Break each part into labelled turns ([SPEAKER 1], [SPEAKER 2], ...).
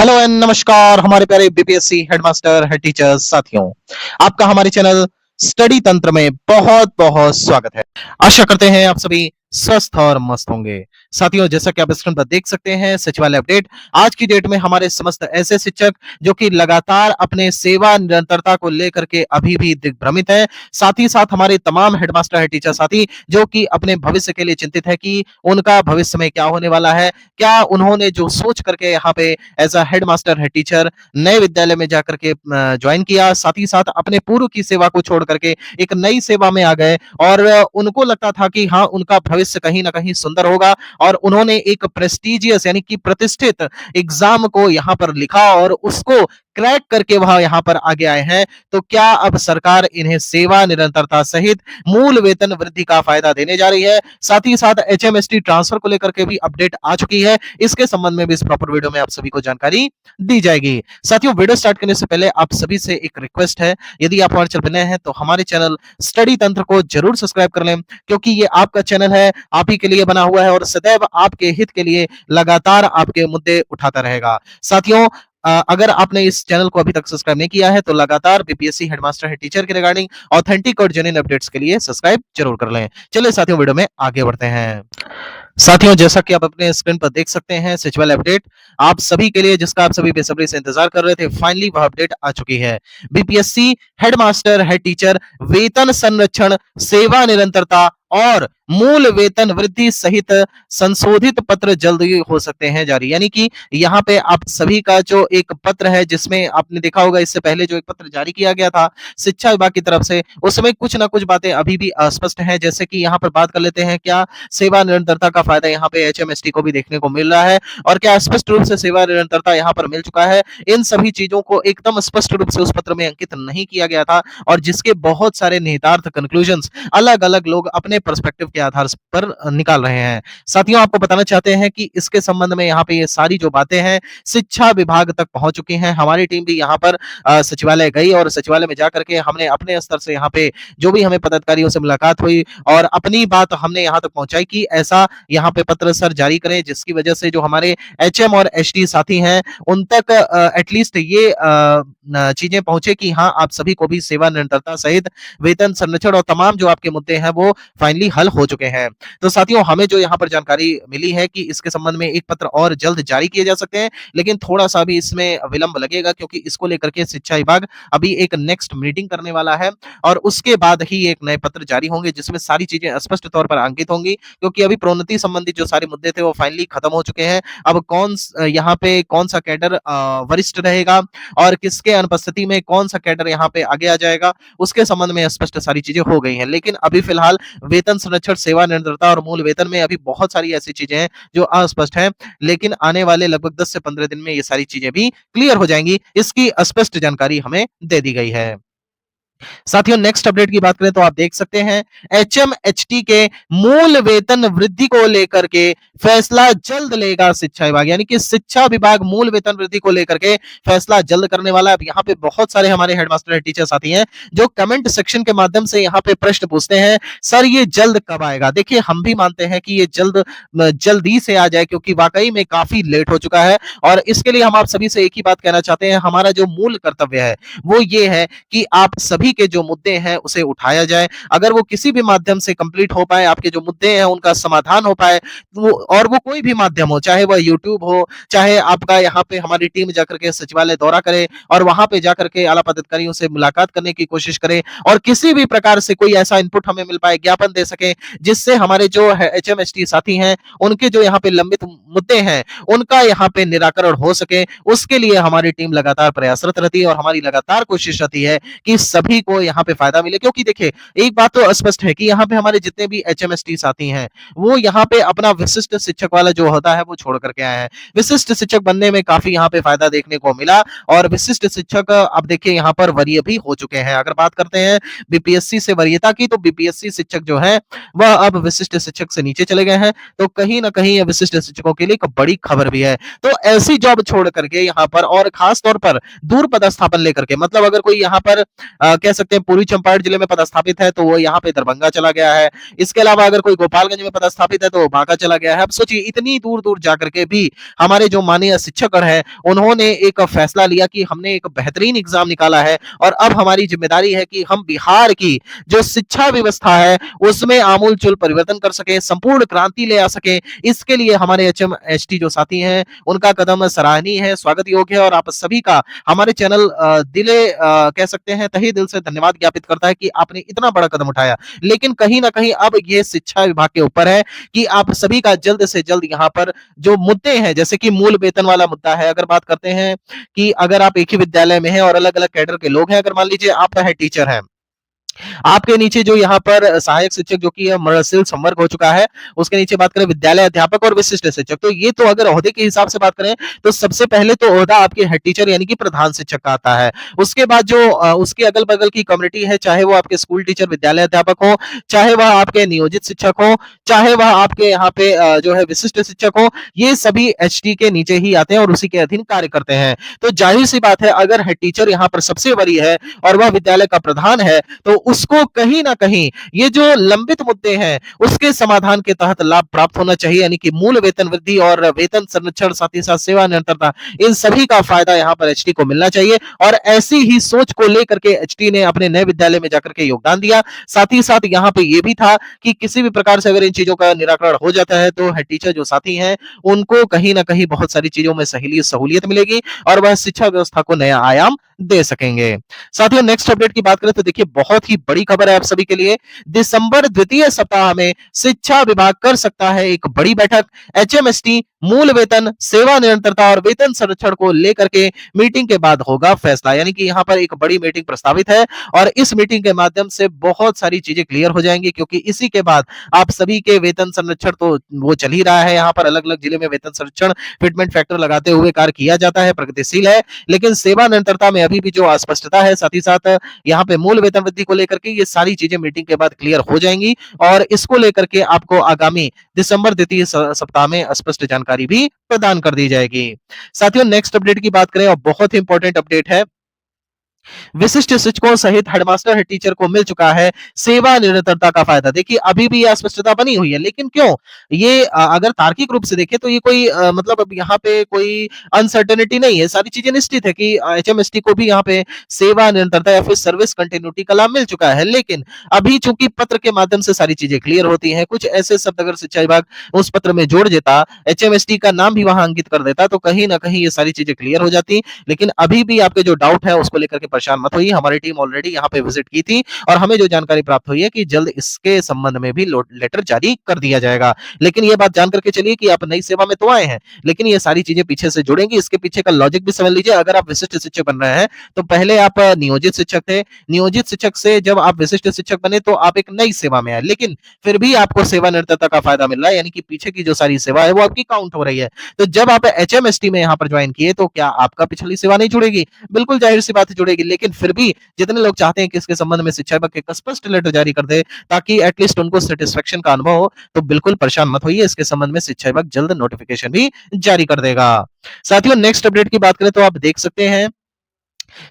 [SPEAKER 1] Hello and नमस्कार हमारे प्यारे बीपीएससी हेडमास्टर हेड टीचर्स साथियों। आपका हमारे चैनल स्टडी तंत्र में बहुत बहुत स्वागत है। आशा करते हैं आप सभी स्वस्थ और मस्त होंगे। साथियों, जैसा कि आप स्क्रीन पर देख सकते हैं, सचिवालय अपडेट। आज की डेट में हमारे समस्त ऐसे शिक्षक जो कि लगातार अपने सेवा निरंतरता को लेकर के अभी भी दिग्भ्रमित है, साथ ही साथ हमारे तमाम हेडमास्टर हेड टीचर साथी जो कि अपने भविष्य के लिए चिंतित है कि उनका भविष्य में क्या होने वाला है, क्या उन्होंने जो सोच करके यहाँ पे as a headmaster head teacher नए विद्यालय में जाकर के ज्वाइन किया, साथ ही साथ अपने पूर्व की सेवा को छोड़ करके एक नई सेवा में आ गए और उनको लगता था कि हाँ, उनका भविष्य कहीं ना कहीं सुंदर होगा और उन्होंने एक प्रेस्टिजियस यानी कि प्रतिष्ठित एग्जाम को यहाँ पर लिखा और उसको क्रैक करके वह यहाँ पर आगे आए हैं। तो क्या अब सरकार इन्हें सेवा निरंतरता सहित मूल वेतन वृद्धि का फायदा देने जा रही है? साथ ही साथ एचएमएसटी ट्रांसफर को लेकर के भी अपडेट आ चुकी है। इसके संबंध में भी इस प्रॉपर वीडियो में आप सभी को जानकारी दी जाएगी। साथियों, वीडियो स्टार्ट करने से पहले आप सभी से एक रिक्वेस्ट है, यदि आप हमारे चैनल पर नए हैं तो हमारे चैनल स्टडी तंत्र को जरूर सब्सक्राइब कर लें, क्योंकि ये आपका चैनल है, आप ही के लिए बना हुआ है और सदैव आपके हित के लिए लगातार आपके मुद्दे उठाता रहेगा। साथियों, अगर आपने इस चैनल को अभी तक सब्सक्राइब नहीं किया है तो लगातार बीपीएससी हेडमास्टर हेड टीचर के रिगार्डिंग ऑथेंटिक और जेन्युइन अपडेट्स के लिए सब्सक्राइब जरूर कर लें। चलिए साथियों, वीडियो में आगे बढ़ते हैं। साथियों, जैसा कि आप अपने स्क्रीन पर देख सकते हैं, सचिवालय अपडेट आप सभी के लिए, जिसका आप सभी बेसब्री से इंतजार कर रहे थे, फाइनली वह अपडेट आ चुकी है। बीपीएससी हेडमास्टर हेड टीचर वेतन संरक्षण, सेवा निरंतरता और मूल वेतन वृद्धि सहित संशोधित पत्र जल्द ही हो सकते हैं जारी। यानी कि यहाँ पे आप सभी का जो एक पत्र है, जिसमें आपने देखा होगा इससे पहले जो एक पत्र जारी किया गया था शिक्षा विभाग की तरफ से, उसमें कुछ ना कुछ बातें अभी भी अस्पष्ट हैं। जैसे कि यहाँ पर बात कर लेते हैं, क्या सेवा निरंतरता का फायदा यहाँ पे एचएमएसटी को भी देखने को मिल रहा है और क्या स्पष्ट रूप से सेवा निरंतरता यहाँ पर मिल चुका है? इन सभी चीजों को एकदम स्पष्ट रूप से उस पत्र में अंकित नहीं किया गया था और जिसके बहुत सारे निहितार्थ कंक्लूजन्स अलग अलग लोग अपने पर्सपेक्टिव के आधार पर निकाल रहे हैं। साथियों, आपको बताना चाहते हैं कि इसके संबंध में यहाँ पे ये सारी जो बातें हैं शिक्षा विभाग तक पहुंच चुकी हैं। हमारी टीम भी यहाँ पर सचिवालय गई और सचिवालय में जाकर के हमने अपने स्तर से यहाँ पे जो भी हमें पदाधिकारियों से मुलाकात हुई और अपनी बात हमने यहाँ तक पहुंचाई कि ऐसा यहाँ पे पत्र सर जारी करें, जिसकी वजह से जो हमारे एचएम और एचडी साथी हैं उन तक एटलीस्ट ये चीजें पहुंचे कि हाँ, आप सभी को भी सेवा निरंतरता सहित वेतन संरक्षण और तमाम जो आपके मुद्दे हैं वो फाइनली हल हो चुके हैं। तो साथियों, हमें जो यहाँ पर जानकारी मिली है कि इसके संबंध में एक पत्र और जल्द जारी किए जा सकते हैं, लेकिन थोड़ा सा भी इसमें विलंब लगेगा, क्योंकि इसको लेकर के शिक्षा विभाग अभी एक नेक्स्ट मीटिंग करने वाला है और उसके बाद ही एक नए पत्र जारी होंगे, जिसमें सारी चीजें स्पष्ट तौर पर अंकित होंगी। क्योंकि अभी प्रोन्नति संबंधित जो सारे मुद्दे थे वो फाइनली खत्म हो चुके हैं। अब यहाँ पे कौन सा कैडर वरिष्ठ रहेगा और किसके अनुपस्थिति में कौन सा कैडर यहाँ पे आगे आ जाएगा, उसके संबंध में स्पष्ट सारी चीजें हो गई हैं। लेकिन अभी फिलहाल वेतन संरक्षण, सेवा निरंतरता और मूल वेतन में अभी बहुत सारी ऐसी चीजें हैं जो अस्पष्ट हैं, लेकिन आने वाले लगभग 10 से 15 दिन में ये सारी चीजें भी क्लियर हो जाएंगी। इसकी स्पष्ट जानकारी हमें दे दी गई है। साथियों, नेक्स्ट अपडेट की बात करें तो आप देख सकते हैं एचएमएचटी के मूल वेतन वृद्धि को लेकर के फैसला जल्द लेगा शिक्षा विभाग। यानी कि शिक्षा विभाग मूल वेतन वृद्धि को लेकर के फैसला जल्द करने वाला है। अब यहाँ पे बहुत सारे हमारे हेडमास्टर हेड टीचर साथी हैं जो कमेंट सेक्शन के माध्यम से यहाँ पे प्रश्न पूछते हैं, सर ये जल्द कब आएगा? देखिए, हम भी मानते हैं कि ये जल्दी से आ जाए, क्योंकि वाकई में काफी लेट हो चुका है और इसके लिए हम आप सभी से एक ही बात कहना चाहते हैं, हमारा जो मूल कर्तव्य है वो ये है कि आप सभी के जो मुद्दे हैं उसे उठाया जाए। अगर वो किसी भी माध्यम से कंप्लीट हो पाए, आपके जो मुद्दे हैं उनका समाधान हो पाए, और वो कोई भी माध्यम हो, चाहे वह यूट्यूब हो, चाहे आपका यहाँ पे हमारी टीम जाकर के सचिवालय दौरा करे और वहां पे जाकर के आला पदाधिकारियों से मुलाकात करने की कोशिश करे और किसी भी प्रकार से कोई ऐसा इनपुट हमें मिल पाए, ज्ञापन दे सके, जिससे हमारे जो एचएमएसटी साथी हैं उनके जो यहाँ पे लंबित मुद्दे हैं उनका यहाँ पे निराकरण हो सके, उसके लिए हमारी टीम लगातार प्रयासरत रहती है और हमारी लगातार कोशिश रहती है कि सभी को यहाँ पे फायदा मिले। क्योंकि देखिए, एक बात तो स्पष्ट है कि यहाँ पे हमारे जितने भी एचएमएसटी साथी हैं वो यहाँ पे अपना विशिष्ट शिक्षक वाला जो होता है वो छोड़ करके आए हैं। विशिष्ट शिक्षक बनने में काफी यहाँ पे फायदा देखने को मिला और विशिष्ट शिक्षक अब देखिए यहाँ पर वरीय भी हो चुके हैं। अगर बात करते हैं बीपीएससी से वरीयता की, तो बीपीएससी शिक्षक जो है वह अब विशिष्ट शिक्षक से नीचे चले गए हैं। तो कहीं ना कहीं विशिष्ट शिक्षकों के लिए एक बड़ी खबर भी है। तो ऐसी जॉब छोड़ करके यहाँ पर, और खास तौर पर दूर पदस्थापन लेकर के, मतलब अगर कोई यहाँ पर कह कह सकते हैं पूर्वी चंपारण जिले में पदस्थापित है तो वो यहाँ पे दरभंगा चला गया है। इसके अलावा अगर कोई गोपालगंज में पदस्थापित है तो वो बांका चला गया है। अब सोचिए इतनी दूर-दूर जाकर के भी हमारे जो माननीय शिक्षकगण हैं, उन्होंने एक फैसला लिया कि हमने एक बेहतरीन एग्जाम निकाला है और अब हमारी जिम्मेदारी है कि हम बिहार की जो शिक्षा व्यवस्था है, उसमें आमूल-चूल परिवर्तन कर सकें, संपूर्ण क्रांति ले आ सकें। इसके लिए हमारे एचएमएसटी जो साथी हैं, उनका कदम सराहनीय है, स्वागत योग्य है और आप सभी का हमारे चैनल कह सकते हैं तहे दिल से धन्यवाद ज्ञापित करता है कि आपने इतना बड़ा कदम उठाया। लेकिन कहीं न कहीं अब ये शिक्षा विभाग के ऊपर है कि आप सभी का जल्द से जल्द यहाँ पर जो मुद्दे हैं, जैसे कि मूल वेतन वाला मुद्दा है, अगर बात करते हैं कि अगर आप एक ही विद्यालय में हैं और अलग-अलग कैडर के लोग हैं, अगर मान लीजिए आप हेड टीचर हैं, आपके नीचे जो यहाँ पर सहायक शिक्षक जो कि मर्सिल संवर्ग हो चुका है, उसके नीचे बात करें विद्यालय अध्यापक और विशिष्ट शिक्षक। तो ये तो अगर ओहदे के हिसाब से बात करें तो सबसे पहले तो ओहदा आपके हेड टीचर यानी कि प्रधान शिक्षक का आता है। उसके बाद जो उसके अगल-बगल की कम्युनिटी है, चाहे वो आपके स्कूल टीचर, विद्यालय अध्यापक हो, चाहे वह आपके नियोजित शिक्षक हो, चाहे वह आपके यहाँ पे जो है विशिष्ट शिक्षक हो, ये सभी एचटी के नीचे ही आते हैं और उसी के अधीन कार्य करते हैं। तो जाहिर-सी बात है अगर हेड टीचर यहाँ पर सबसे वरीय है और वह विद्यालय का प्रधान है, तो उसको कहीं ना कहीं ये जो लंबित मुद्दे हैं उसके समाधान के तहत लाभ प्राप्त होना चाहिए, यानी कि मूल वेतन वृद्धि और वेतन संरक्षण, साथ ही साथ सेवा निरंतरता, इन सभी का फायदा यहाँ पर एचटी को मिलना चाहिए। और ऐसी ही सोच को लेकर के एचटी ने अपने नए विद्यालय में जाकर के योगदान दिया। साथ ही साथ यहाँ पे ये भी था कि किसी भी प्रकार से अगर इन चीजों का निराकरण हो जाता है तो हेड टीचर जो साथी हैं उनको कहीं ना कहीं बहुत सारी चीजों में सहूलियत मिलेगी और वह शिक्षा व्यवस्था को नया आयाम दे सकेंगे। साथियों नेक्स्ट अपडेट की बात करें तो देखिए बहुत ही बड़ी खबर है आप सभी के लिए। दिसंबर द्वितीय सप्ताह में शिक्षा विभाग कर सकता है एक बड़ी बैठक। एचएमएसटी मूल वेतन, सेवा निरंतरता और वेतन संरक्षण को लेकर के मीटिंग के बाद होगा फैसला, यानी कि यहाँ पर एक बड़ी मीटिंग प्रस्तावित है और इस मीटिंग के माध्यम से बहुत सारी चीजें क्लियर हो जाएंगी, क्योंकि इसी के बाद आप सभी के वेतन संरक्षण तो वो चल ही रहा है। यहाँ पर अलग अलग जिले में वेतन संरक्षण फिटमेंट फैक्टर लगाते हुए कार्य किया जाता है, प्रगतिशील है। लेकिन सेवा निरंतरता में अभी भी जो अस्पष्टता है, साथ ही साथ यहाँ पे मूल वेतन वृद्धि को लेकर के ये सारी चीजें मीटिंग के बाद क्लियर हो जाएंगी और इसको लेकर के आपको आगामी दिसंबर द्वितीय सप्ताह में स्पष्ट जानकारी भी प्रदान कर दी जाएगी। साथियों नेक्स्ट अपडेट की बात करें और बहुत ही इंपॉर्टेंट अपडेट है। विशिष्ट शिक्षकों सहित हेडमास्टर हेड टीचर को मिल चुका है सेवा निरंतरता का फायदा। देखिए अभी भी यह अस्पष्टता बनी हुई है, लेकिन क्यों ये अगर तार्किक रूप से देखें तो ये कोई मतलब अब यहाँ पे कोई अनसर्टेनिटी नहीं है, सारी चीजें निश्चित है कि एचएमएसटी को भी यहाँ पे सेवा निरंतरता या फिर सर्विस कंटिन्यूटी का लाभ मिल चुका है। लेकिन अभी चूंकि पत्र के माध्यम से सारी चीजें क्लियर होती हैं, कुछ ऐसे शब्द अगर शिक्षा विभाग उस पत्र में जोड़ देता, एचएमएसटी का नाम भी वहां अंकित कर देता, तो कहीं ना कहीं ये सारी चीजें क्लियर हो जाती। लेकिन अभी भी आपके जो डाउट है उसको लेकर के परेशान मत होइए, हमारी टीम ऑलरेडी यहाँ पे विजिट की थी और हमें जो जानकारी प्राप्त हुई है कि जल्द इसके संबंध में भी लेटर जारी कर दिया जाएगा। लेकिन ये बात जान करके चलिए कि आप नई सेवा में तो आए हैं, लेकिन ये सारी चीजें पीछे से जुड़ेंगी, इसके पीछे का लॉजिक भी समझ लीजिए। अगर आप विशिष्ट शिक्षक बन रहे हैं तो पहले आप नियोजित शिक्षक थे, नियोजित शिक्षक से जब आप विशिष्ट शिक्षक बने तो आप एक नई सेवा में आए, लेकिन फिर भी आपको सेवा निरंतरता का फायदा मिल रहा है, यानी कि पीछे की जो सारी सेवा है वो आपकी काउंट हो रही है। तो जब आप एचएमएसटी में यहाँ पर ज्वाइन किए तो क्या आपका पिछली सेवा नहीं जुड़ेगी? बिल्कुल जाहिर सी बात जुड़ेगी। लेकिन फिर भी जितने लोग चाहते हैं कि इसके संबंध में शिक्षा विभाग एक स्पष्ट लेटर जारी कर दे ताकि एटलीस्ट उनको सेटिस्फेक्शन का अनुभव हो, तो बिल्कुल परेशान मत होइए, इसके संबंध में शिक्षा विभाग जल्द नोटिफिकेशन भी जारी कर देगा। साथियों नेक्स्ट अपडेट की बात करें तो आप देख सकते हैं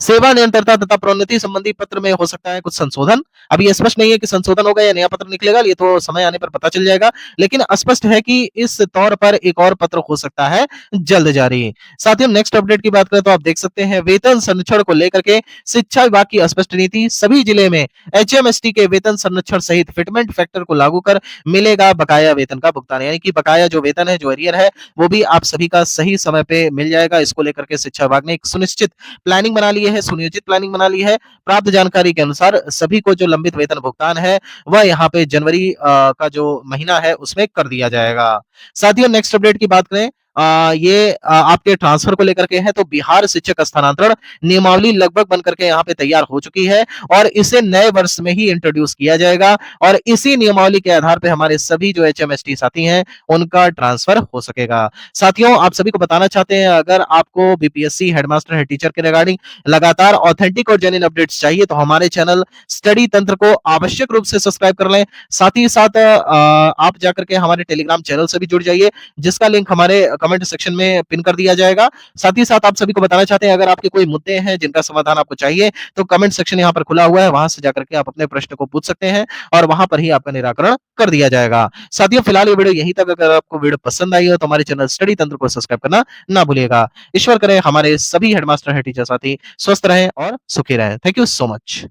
[SPEAKER 1] सेवा निरंतरता तथा प्रोन्नति संबंधी पत्र में हो सकता है कुछ संशोधन। अभी ये स्पष्ट नहीं है कि संशोधन होगा या नया पत्र निकलेगा, ये तो समय आने पर पता चल जाएगा। लेकिन स्पष्ट है कि इस तौर पर एक और पत्र हो सकता है जल्द जारी। साथियों नेक्स्ट अपडेट की बात करें तो आप देख सकते हैं वेतन संरक्षण को लेकर के शिक्षा विभाग की स्पष्ट नीति। सभी जिले में एचएमएसटी के वेतन संरक्षण सहित फिटमेंट फैक्टर को लागू कर मिलेगा बकाया वेतन का भुगतान, यानी कि बकाया जो वेतन है, जो एरियर है, वो भी आप सभी का सही समय पे मिल जाएगा। इसको लेकर के शिक्षा विभाग ने एक सुनिश्चित प्लानिंग बना ली है, सुनियोजित प्लानिंग बना ली है। प्राप्त जानकारी के अनुसार सभी को जो लंबित वेतन भुगतान है वह यहाँ पे जनवरी का जो महीना है उसमें कर दिया जाएगा। साथियों नेक्स्ट अपडेट की बात करें, ये आपके ट्रांसफर को लेकर के है, तो बिहार शिक्षक स्थानांतरण नियमावली लगभग बनकर के यहाँ पे तैयार हो चुकी है और इसे नए वर्ष में ही इंट्रोड्यूस किया जाएगा और इसी नियमावली के आधार पे हमारे सभी जो एचएमएसटी साथी हैं उनका ट्रांसफर हो सकेगा। साथियों आप सभी को बताना चाहते हैं, अगर आपको बीपीएससी हेडमास्टर हेड टीचर के रिगार्डिंग लगातार ऑथेंटिक और जेन्युइन अपडेट्स चाहिए तो हमारे चैनल स्टडी तंत्र को आवश्यक रूप से सब्सक्राइब कर लें। साथ ही साथ आप जाकर के हमारे टेलीग्राम चैनल से भी जुड़ जाइए, जिसका लिंक हमारे कमेंट सेक्शन में पिन कर दिया जाएगा। साथ ही साथ आप सभी को बताना चाहते हैं अगर आपके कोई मुद्दे हैं जिनका समाधान आपको चाहिए तो कमेंट सेक्शन यहाँ पर खुला हुआ है, वहां से जाकर के आप अपने प्रश्न को पूछ सकते हैं और वहां पर ही आपका निराकरण कर दिया जाएगा। साथियों फिलहाल ये वीडियो यहीं तक। अगर आपको वीडियो पसंद आई हो तो हमारे चैनल स्टडी तंत्र को सब्सक्राइब करना ना भूलिएगा। ईश्वर करे हमारे सभी हेडमास्टर हेड टीचर साथी स्वस्थ रहें और सुखी रहें। Thank you so much.